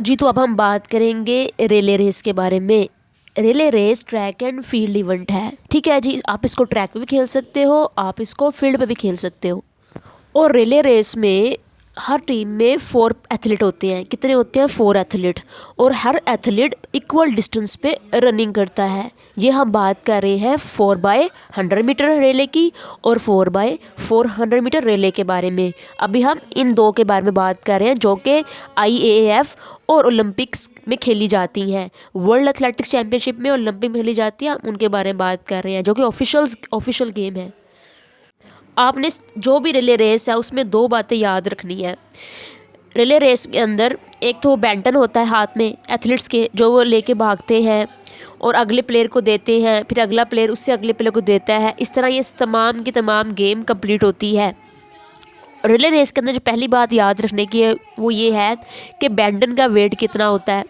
जी तो अब हम बात करेंगे रिले रेस के बारे में। Relay race track and field event है, ठीक है जी। आप इसको ट्रैक पे भी खेल सकते हो, आप इसको फील्ड पे भी खेल सकते हो। और रिले रेस में हर टीम में 4 एथलीट होते हैं। कितने होते हैं? 4 एथलीट। और हर एथलीट इक्वल डिस्टेंस पे रनिंग करता है। ये हम बात कर रहे हैं 4x100 मीटर रिले की और 4x400 मीटर रिले के बारे में। अभी हम इन दो के बारे में बात कर रहे हैं जो कि IAAF और ओलंपिक्स में खेली जाती हैं। वर्ल्ड एथलेटिक्स चैम्पियनशिप में, ओलंपिक में खेली जाती है, उनके बारे में बात कर रहे हैं जो कि ऑफिशियल गेम है। आपने जो भी रिले रेस है उसमें 2 बातें याद रखनी है। रिले रेस के अंदर एक तो बैटन होता है हाथ में एथलीट्स के, जो वो लेके भागते हैं और अगले प्लेयर को देते हैं, फिर अगला प्लेयर उससे अगले प्लेयर को देता है। इस तरह ये तमाम की तमाम गेम कंप्लीट होती है। रिले रेस के अंदर जो पहली बात याद रखने की है वो ये है कि बैटन का वेट कितना होता है।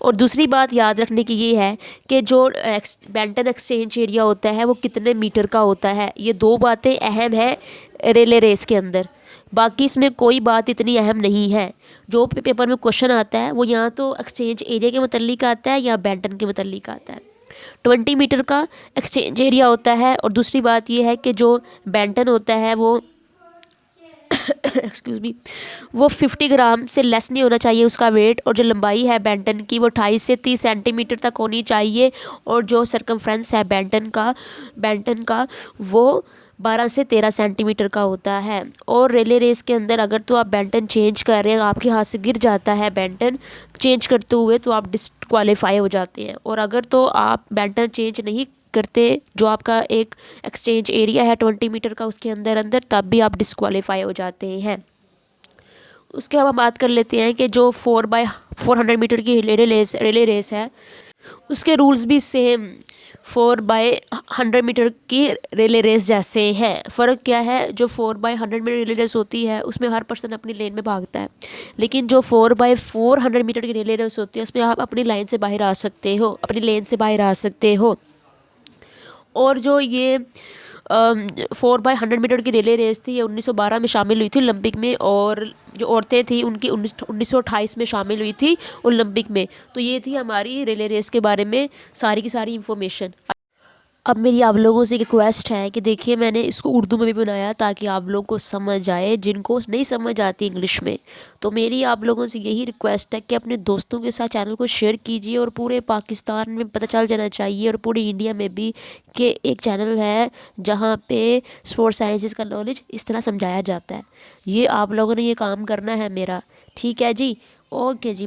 और दूसरी बात याद रखने की ये है कि जो बैटन एक्सचेंज एरिया होता है वो कितने मीटर का होता है। ये 2 बातें अहम है रिले रेस के अंदर। बाकी इसमें कोई बात इतनी अहम नहीं है। जो पेपर में क्वेश्चन आता है वो यहाँ तो एक्सचेंज एरिया के मतलब आता है या बैटन के मतलब आता है। 20 मीटर का एक्सचेंज एरिया होता है। और दूसरी बात ये है कि जो बैटन होता है वो एक्सक्यूज़ मी, वो 50 ग्राम से लेस नहीं होना चाहिए उसका वेट। और जो लंबाई है बैटन की वो 28 से 30 सेंटीमीटर तक होनी चाहिए। और जो सरकमफ्रेंस है बैटन का वो 12 से 13 सेंटीमीटर का होता है। और रिले रेस के अंदर अगर तो आप बैटन चेंज कर रहे हैं, आपके हाथ से गिर जाता है बैटन चेंज करते हुए, तो आप डिस्क्वालीफाई हो जाते हैं। और अगर तो आप बैटन चेंज नहीं करते, जो आपका एक एक्सचेंज एरिया है 20 मीटर का उसके अंदर तब भी आप डिस्क्वालीफाई हो जाते हैं। उसके बाद हम बात कर लेते हैं कि जो 4x400 मीटर की रिले रेस है उसके रूल्स भी सेम 4x100 मीटर की रिले रेस जैसे हैं। फ़र्क क्या है? जो 4x100 मीटर रिले रेस होती है उसमें हर पर्सन अपनी लेन में भागता है, लेकिन जो 4x400 मीटर की रिले रेस होती है उसमें आप अपनी लाइन से बाहर आ सकते हो, अपनी लेन से बाहर आ सकते हो। और जो ये 4x100 मीटर की रिले रेस थी ये 1912 में शामिल हुई थी ओलंपिक में। और जो औरतें थी उनकी 1928 में शामिल हुई थी ओलंपिक में। तो ये थी हमारी रिले रेस के बारे में सारी की सारी इन्फॉर्मेशन। अब मेरी आप लोगों से रिक्वेस्ट है कि देखिए मैंने इसको उर्दू में भी बनाया ताकि आप लोगों को समझ आए, जिनको नहीं समझ आती इंग्लिश में। तो मेरी आप लोगों से यही रिक्वेस्ट है कि अपने दोस्तों के साथ चैनल को शेयर कीजिए। और पूरे पाकिस्तान में पता चल जाना चाहिए और पूरे इंडिया में भी कि एक चैनल है जहाँ पे स्पोर्ट्स साइंसेस का नॉलेज इस तरह समझाया जाता है। ये आप लोगों ने ये काम करना है मेरा, ठीक है जी। ओके जी।